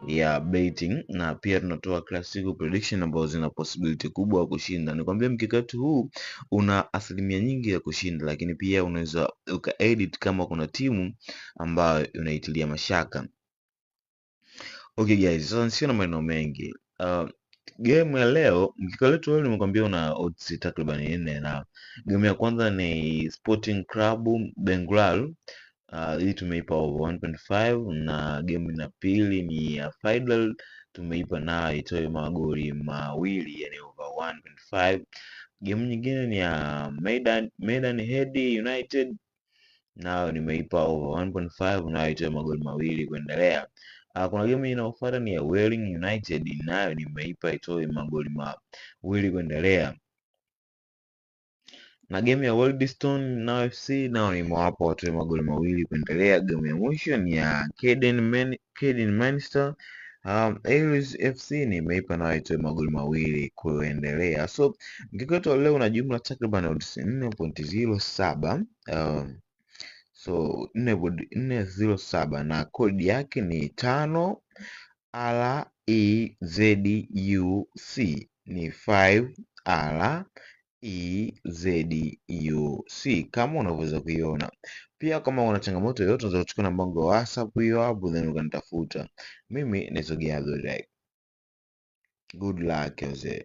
ya betting, na pia tunatoa kila siku prediction ambazo zina possibility kubwa ya kushinda. Nikwambia mkakati huu una asilimia nyingi ya kushinda, lakini pia unaweza ukaedit kama kuna timu ambayo unaitilia mashaka. Okay guys, sasa sio na maneno mengi. Game ya leo, mkika letu leo nimekwambia una odds takriban 4, na game ya kwanza ni Sporting Club Bengal. Hii tumeipa over 1.5, na game ya pili ni ya Fidel, tumeipa na itoe magoli mawili, yani over 1.5. Game nyingine ni ya Maidenhead United, nayo nimeipa over 1.5, nayo itoe magoli mawili kuendelea. Kuna game inayofuata ni ya Welling United, nayo nimeipa itoe magoli mawili kuendelea. Na game ya Weldstone na FC nao nimewapa watoe magoli mawili kuendelea. Game ya mwisho ni ya Caden Manchester Aries FC, nimeipa nayo itoe magoli mawili kuendelea. So mkikwetu leo una jumla takriban odds 4.07, so 4.07, na kodi yake ni 5REZUC, ni 5REZUC kama unavyoweza kuiona. Pia kama una changamoto yoyote unaweza kuchukua namba yangu ya WhatsApp hiyo hapo, then ukanitafuta. Mimi ni Sogea Good luck mzee.